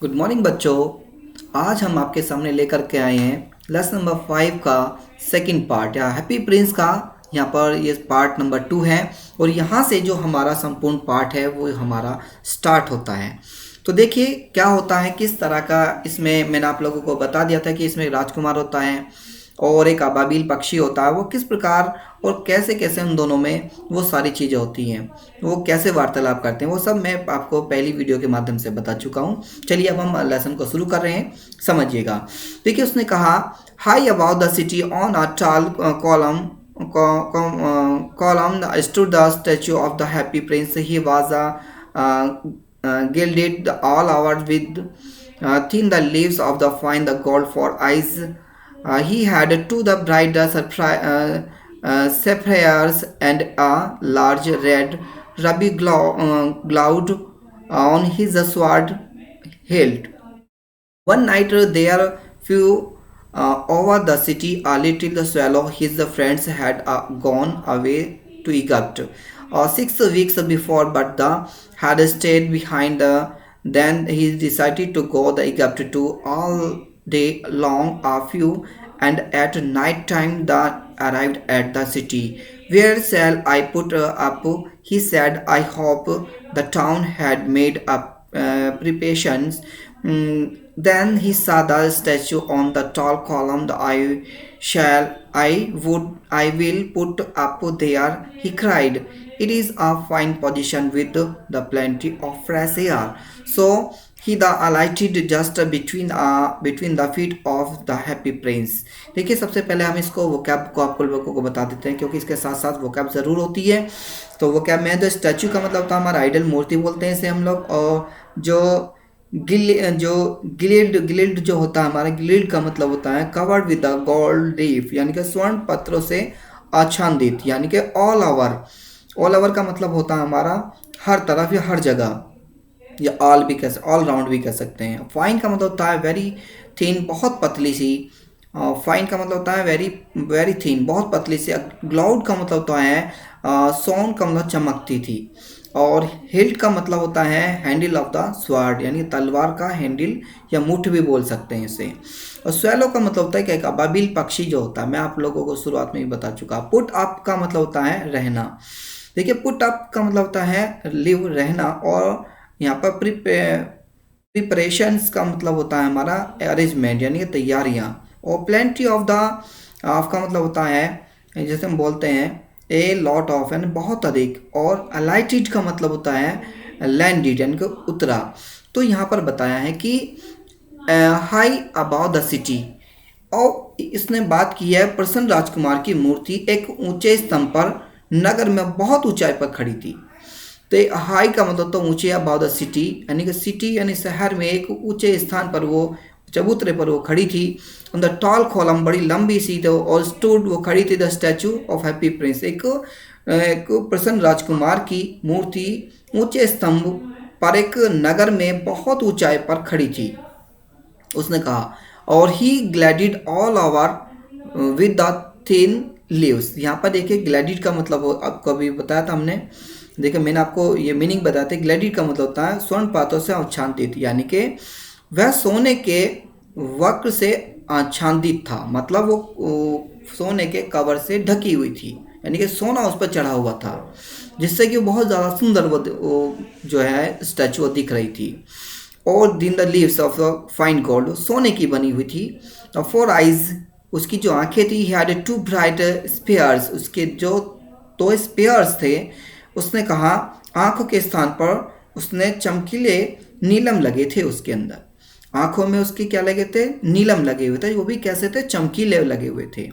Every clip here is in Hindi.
गुड मॉर्निंग बच्चों। आज हम आपके सामने लेकर के आए हैं लेसन नंबर 5 का सेकंड पार्ट या हैप्पी प्रिंस का। यहाँ पर ये पार्ट नंबर 2 है और यहाँ से जो हमारा संपूर्ण पार्ट है वो हमारा स्टार्ट होता है। तो देखिए क्या होता है, किस तरह का इसमें मैंने आप लोगों को बता दिया था कि इसमें राजकुमार होता है और एक अबाबिल पक्षी होता है। वो किस प्रकार और कैसे कैसे उन दोनों में वो सारी चीज़ें होती हैं, वो कैसे वार्तालाप करते हैं, वो सब मैं आपको पहली वीडियो के माध्यम से बता चुका हूँ। चलिए अब हम लेसन को शुरू कर रहे हैं, समझिएगा। देखिए उसने कहा, high about the city on a tall column stood the statue of the happy prince. He was gilded all over with thin the leaves of the fine the gold for eyes. He had two the bright sapphires and a large red ruby cloud on his sword hilt. One night there flew over the city a little swallow. His friends had gone away to Egypt 6 weeks before, but the had stayed behind. Then he decided to go the Egypt to all day long. A few and at night time the arrived at the city. Where shall I put up? He said. I hope the town had made up preparations. Then he saw the statue on the tall column. I will put up there, he cried. It is a fine position with the plenty of fresh air. So he the alighted just between the feet of the happy prince. देखिए सबसे पहले हम इसको वोकैब को आपको लोगों को बता देते हैं, क्योंकि इसके साथ साथ वोकैब ज़रूर होती है। तो वोकैब में जो स्टैचू का मतलब था हमारा आइडल, मूर्ति बोलते हैं इसे हम लोग। और जो गिल्ड जो होता है हमारा, गिल्ड का मतलब होता है covered with the gold leaf, यानी कि स्वर्ण पत्रों से आच्छादित, यानी कि ऑल ओवर। ऑल ओवर का मतलब होता है हमारा हर तरफ या हर जगह, या ऑल राउंड भी कह सकते हैं। फाइन का मतलब होता है वेरी थिन, बहुत पतली सी। फाइन का मतलब होता है वेरी वेरी थिन, बहुत पतली सी। ग्लाउड का मतलब होता है सोन का मतलब चमकती थी। और हिल्ट का मतलब होता है हैंडल ऑफ द स्वॉर्ड, यानी तलवार का हैंडल या मुठ भी बोल सकते हैं इसे। और स्वेलो का मतलब होता है कि अबाबिल पक्षी जो होता है, मैं आप लोगों को शुरुआत में ही बता चुका। पुट अप का मतलब होता है रहना। देखिए पुट अप का मतलब होता है लिव, रहना। और यहाँ पर प्रिपरेशंस का मतलब होता है हमारा अरेंजमेंट, यानी कि तैयारियाँ। और प्लेंटी ऑफ का मतलब होता है, जैसे हम बोलते हैं ए लॉट ऑफ, यानी बहुत अधिक। और अलाइटेड का मतलब होता है लैंडेड, यानी कि उतरा। तो यहाँ पर बताया है कि हाई अबाउट द सिटी, और इसने बात की है प्रसन्न राजकुमार की मूर्ति एक ऊंचे स्तंभ पर नगर में बहुत ऊंचाई पर खड़ी थी। तो हाई का मतलब तो ऊंचे, अबाउट द सिटी यानी कि सिटी यानी शहर में एक ऊंचे स्थान पर वो चबूतरे पर वो खड़ी थी। ऑन द टॉल कॉलम, बड़ी लंबी सी तो, और स्टूड वो खड़ी थी the statue of happy Prince, एक प्रसन्न राजकुमार की मूर्ति ऊंचे स्तंभ पर एक नगर में बहुत ऊंचाई पर खड़ी थी। उसने कहा, और he gilded all over with the thin leaves. यहाँ पर देखिए ग्लैडिड का मतलब आपको अभी बताया था हमने। देखिए मैंने आपको ये मीनिंग बताया था। ग्लैडिड का मतलब होता है स्वर्ण पातों से आच्छादित, यानी कि वह सोने के वक्र से आच्छादित था, मतलब वो सोने के कवर से ढकी हुई थी, यानी कि सोना उस पर चढ़ा हुआ था, जिससे कि वो बहुत ज़्यादा सुंदर वो जो है स्टैचू दिख रही थी। और दिन the leaves of fine gold, सोने की बनी हुई थी। और फोर आइज, उसकी जो आंखें थी। He had two bright sapphires, उसके जो दो स्पेयर्स थे। उसने कहा आंखों के स्थान पर उसने चमकीले नीलम लगे थे उसके अंदर। आंखों में उसके क्या लगे थे? नीलम लगे हुए थे, वो भी कैसे थे? चमकीले लगे हुए थे।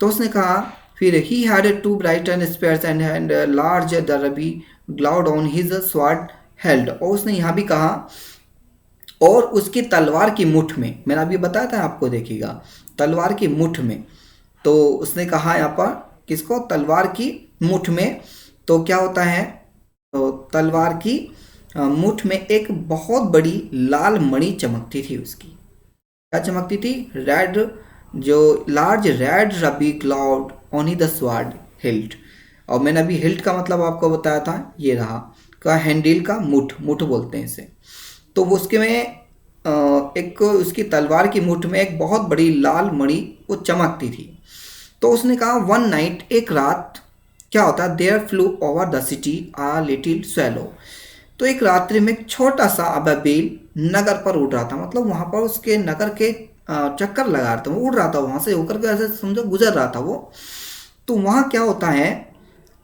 तो उसने कहा फिर, he had two bright and spares and large the ruby glowed on his sword held. और उसने यहाँ भी कहा और उसकी तलवार की मुठ में, मैंने अभी बताया था आपको, देखिएगा तलवार की मुठ में। तो उसने कहा यहाँ पर किसको? तलवार की मुठ में। तो क्या होता है? तो तलवार की मुठ में एक बहुत बड़ी लाल मणि चमकती थी उसकी। क्या चमकती थी? रेड, जो large red rabi cloud on the sword hilt. और मैंने अभी हिल्ट का मतलब आपको बताया था, ये रहा का हैंडल का मुठ, मुठ बोलते हैं इसे। तो वो उसके में एक उसकी तलवार की मुठ में एक बहुत बड़ी लाल मणि वो चमकती थी। तो उसने कहा वन नाइट, एक रात क्या होता है, there flew over the city a little swallow. तो एक रात्रि में एक छोटा सा अबाबिल नगर पर उड़ रहा था, मतलब वहां पर उसके नगर के चक्कर लगा रहा था, वो उड़ रहा था वहां से होकर के, ऐसे समझो गुजर रहा था वो। तो वहां क्या होता है,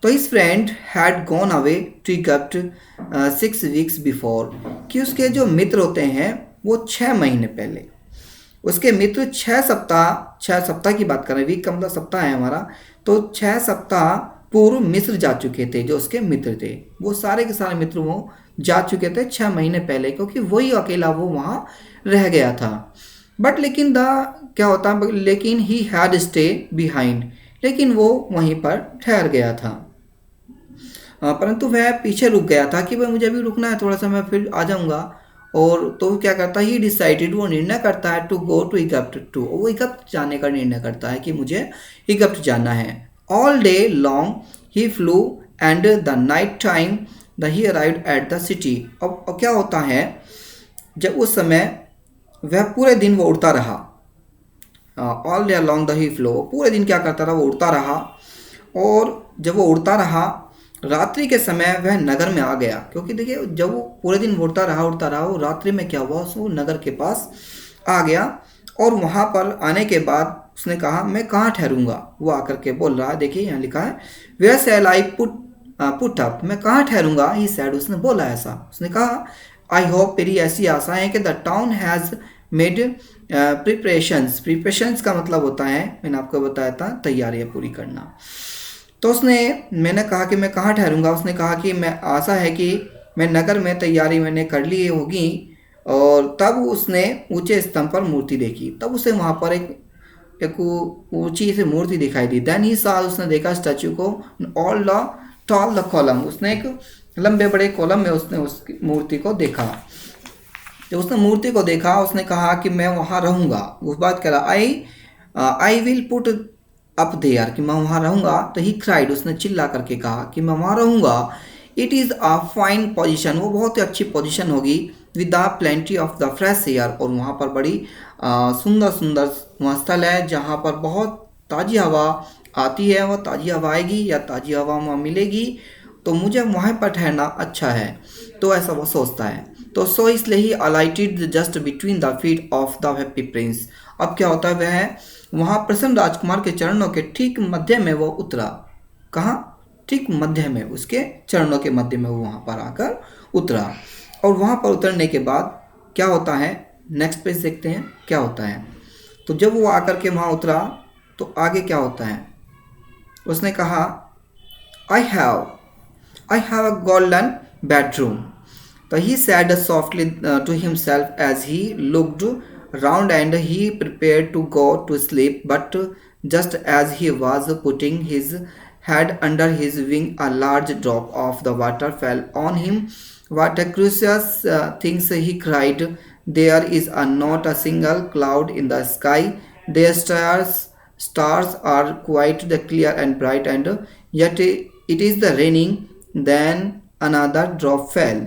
तो his friend had gone away to Egypt 6 weeks before, कि उसके जो मित्र होते हैं वो 6 महीने पहले, उसके मित्र 6 सप्ताह की बात कर रहे हैं, वीक का मतलब सप्ताह है हमारा, तो 6 सप्ताह पूर्व मिस्र जा चुके थे। जो उसके मित्र थे वो सारे के सारे मित्र वो जा चुके थे 6 महीने पहले, क्योंकि वही अकेला वो वहाँ रह गया था। बट लेकिन द क्या होता, लेकिन ही हैड स्टे बिहाइंड, लेकिन वो वहीं पर ठहर गया था। परंतु वह पीछे रुक गया था कि भाई मुझे अभी रुकना है थोड़ा सा, मैं फिर आ जाऊंगा। और तो क्या करता है, ही डिसाइडेड, वो निर्णय करता है टू गो टू इजिप्ट, टू वो इजिप्ट जाने का निर्णय करता है कि मुझे इजिप्ट जाना है। All day long he flu and the night time the he arrived at the city. अब क्या होता है, जब उस समय वह पूरे दिन वो उड़ता रहा, all day long the he flow, पूरे दिन क्या करता रहा, वो उड़ता रहा। और जब वो उड़ता रहा, रात्रि के समय वह नगर में आ गया, क्योंकि देखिए जब वो पूरे दिन उड़ता रहा, वो रात्रि में क्या हुआ, वो नगर के पास आ गया। और वहाँ पर आने के बाद उसने कहा मैं कहाँ ठहरूंगा, वो आकर के बोल रहा है, देखिए यहाँ लिखा है where shall I put up, मैं कहाँ ठहरूंगा, ही सैड, उसने बोला ऐसा, उसने कहा आई होप, मेरी ऐसी आशा है कि the town has made preparations का मतलब होता है, मैंने आपको बताया था, तैयारियां पूरी करना। तो मैंने कहा कि मैं कहाँ ठहरूंगा, उसने कहा कि मैं आशा है कि मैं नगर में तैयारी मैंने कर ली होगी। और तब उसने ऊंचे स्तंभ पर मूर्ति देखी, तब उसे वहाँ पर एक ऊंची सी मूर्ति दिखाई दी। देन ही साल, उसने देखा स्टैचू को, all the tall the column, उसने एक लंबे बड़े कॉलम में उसने उस मूर्ति को देखा। जब उसने मूर्ति को देखा, उसने कहा कि मैं वहाँ रहूँगा, उस बात करा I will put up there, कि मैं वहाँ रहूँगा। तो ही क्राइड, उसने चिल्ला करके कहा कि मैं वहाँ रहूँगा। It is a fine position, वो बहुत ही अच्छी पोजीशन होगी, with the plenty of the fresh air, और वहाँ पर बड़ी सुंदर सुंदर वहाँ स्थल है जहाँ पर बहुत ताज़ी हवा आती है, वह ताज़ी हवा आएगी या ताज़ी हवा वहाँ मिलेगी, तो मुझे वहाँ पर ठहरना अच्छा है। तो ऐसा वो सोचता है। तो सो इसलिए he alighted just between the feet of the Happy Prince. अब क्या होता है, वह वहाँ प्रसन्न राजकुमार के चरणों के ठीक मध्य में वो उतरा। कहाँ, ठीक मध्य में, उसके चरणों के मध्य में वो वहाँ पर आकर उतरा। और वहाँ पर उतरने के बाद क्या होता है, नेक्स्ट पेज देखते हैं क्या होता है। तो जब वो आकर के वहाँ उतरा तो आगे क्या होता है, उसने कहा I have a golden bedroom. तो he said softly to himself as he looked round and he prepared to go to sleep. But just as he was putting his head under his wing, a large drop of the water fell on him. What a curious things, he cried. There is not a single cloud in the sky. The stars are quite clear and bright, and yet it is the raining. Then another drop fell.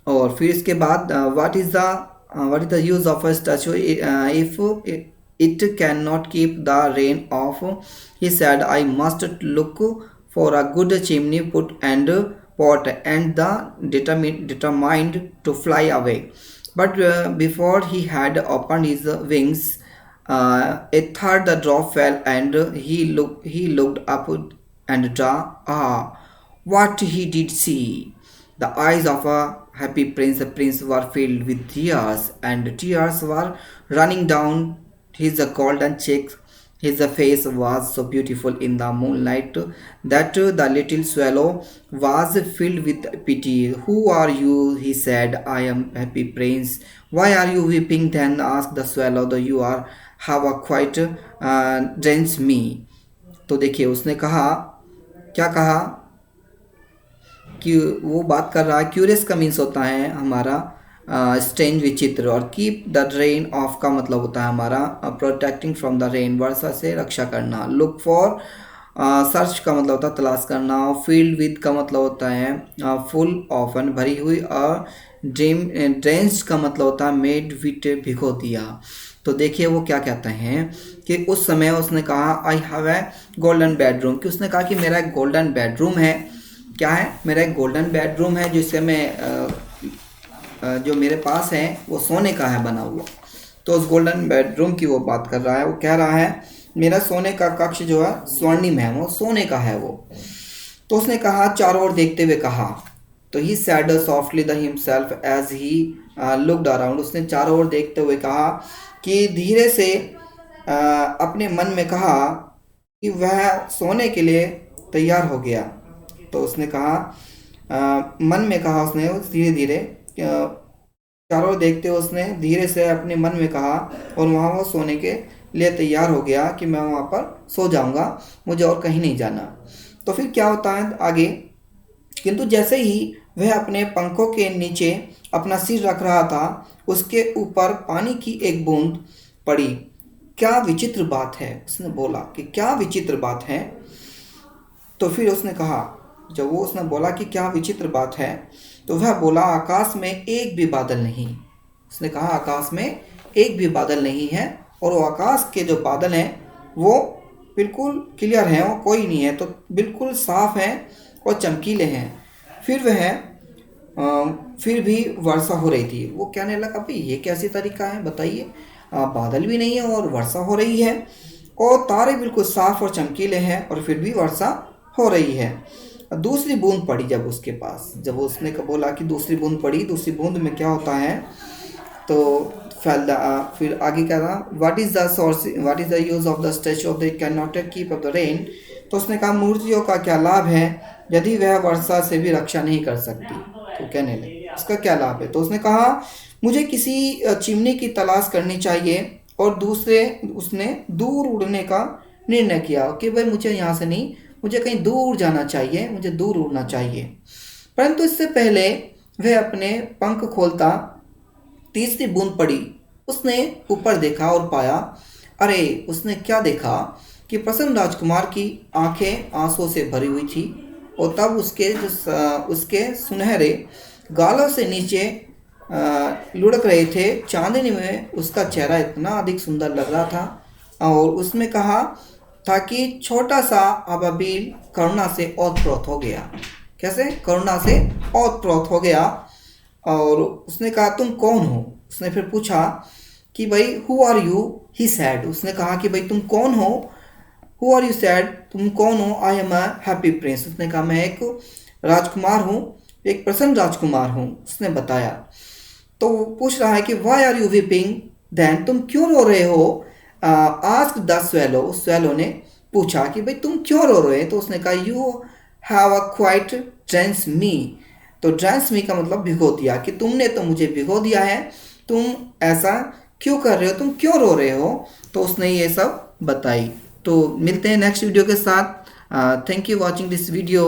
और फिर इसके बाद what is the use of a statue if it can not keep the rain of. He sad I must look for a good chimney put and pot and the determined to fly away. But before he had opened his wings, a third drop fell, and he looked up and what he did see! The eyes of a happy prince were filled with tears, and tears were running down his golden cheeks. His face was so beautiful in the moonlight that the little swallow was filled with pity. Who are you? He said. I am happy prince. Why are you weeping? Then asked the swallow. Though you are have a quite drenched me. तो देखिए उसने कहा, क्या कहा कि वो बात कर रहा है, क्यूरियस का मीन्स होता है हमारा स्ट्रेंज, विचित्र, और कीप द रेन ऑफ का मतलब होता है हमारा प्रोटेक्टिंग फ्रॉम द रेन, वर्षा से रक्षा करना। लुक फॉर सर्च का मतलब होता है तलाश करना, फील्ड विद का मतलब होता है फुल ऑफ एंड भरी हुई, और ड्रेंच्ड का मतलब होता है मेड विथ भिगो दिया। तो देखिए वो क्या कहते हैं कि उस समय उसने कहा I have a golden bedroom, कि उसने कहा कि मेरा एक गोल्डन बेडरूम है। क्या है? मेरा एक गोल्डन बेडरूम है जिससे मैं जो मेरे पास है वो सोने का है बना हुआ। तो उस गोल्डन बेडरूम की वो बात कर रहा है। वो कह रहा है मेरा सोने का कक्ष जो है स्वर्णिम है, वो सोने का है वो। तो उसने कहा, चारों ओर देखते हुए कहा, तो he said softly to himself as he looked around. उसने चारों ओर देखते हुए कहा कि धीरे से अपने मन में कहा कि वह सोने के लिए तैयार हो गया। तो उसने कहा मन में कहा, उसने धीरे धीरे चारों ओर देखते हुए उसने धीरे से अपने मन में कहा, और वहाँ वो सोने के लिए तैयार हो गया कि मैं वहाँ पर सो जाऊँगा, मुझे और कहीं नहीं जाना। तो फिर क्या होता है आगे? किंतु जैसे ही वह अपने पंखों के नीचे अपना सिर रख रहा था, उसके ऊपर पानी की एक बूंद पड़ी। क्या विचित्र बात है, उसने बोला कि क्या विचित्र बात है। तो फिर उसने कहा, जब वो उसने बोला कि क्या विचित्र बात है, तो वह बोला आकाश में एक भी बादल नहीं। उसने कहा आकाश में एक भी बादल नहीं है, और वो आकाश के जो बादल हैं वो बिल्कुल क्लियर हैं, वो कोई नहीं है, तो बिल्कुल साफ हैं और चमकीले हैं। फिर फिर भी वर्षा हो रही थी। वो कहने लगा भाई ये कैसी तरीका है बताइए, बादल भी नहीं है और वर्षा हो रही है, और तारे बिल्कुल साफ और चमकीले हैं और फिर भी वर्षा हो रही है। दूसरी बूंद पड़ी जब उसके पास, जब उसने बोला कि दूसरी बूंद पड़ी, दूसरी बूंद में क्या होता है, तो फिर आगे क्या था, what is the source, what is the use of the statue of the can not keep up the rain. तो उसने कहा मूर्तियों का क्या लाभ है यदि वह वर्षा से भी रक्षा नहीं कर सकती। तो कहने लगे इसका क्या लाभ है। तो उसने कहा मुझे किसी चिमनी की तलाश करनी चाहिए, और दूसरे उसने दूर उड़ने का निर्णय किया कि भाई मुझे यहाँ से नहीं, मुझे कहीं दूर जाना चाहिए, मुझे दूर उड़ना चाहिए। परंतु इससे पहले वह अपने पंख खोलता तीसरी बूंद पड़ी। उसने ऊपर देखा और पाया, अरे उसने क्या देखा कि प्रसन्न राजकुमार की आंखें आंसुओं से भरी हुई थी, और तब उसके सुनहरे गालों से नीचे लुढ़क रहे थे। चांदनी में उसका चेहरा इतना अधिक सुंदर लग रहा था, और उसमें कहा था कि छोटा सा अबाबिल करुणा से ओतप्रोत हो गया। कैसे? करुणा से ओतप्रोत हो गया। और उसने कहा तुम कौन हो। उसने फिर पूछा कि भाई who are you, he said. उसने कहा कि भाई तुम कौन हो, हु आर यू सैड, तुम कौन हो। I am a happy Prince. उसने कहा मैं एक राजकुमार हूँ, एक प्रसन्न राजकुमार हूँ। उसने बताया। तो वो पूछ रहा है कि why are you weeping then, तुम क्यों रो रहे हो। आस्क्ड द स्वेलो, उस स्वेलो ने पूछा कि भाई तुम क्यों रो रहे हो। तो उसने कहा you have a quite drench me. तो ड्रेंच मी का मतलब भिगो दिया, कि तुमने तो मुझे भिगो दिया है, तुम ऐसा क्यों कर रहे हो, तुम क्यों रो रहे हो। तो उसने ये सब बताई। तो मिलते हैं नेक्स्ट वीडियो के साथ। Thank you watching this video.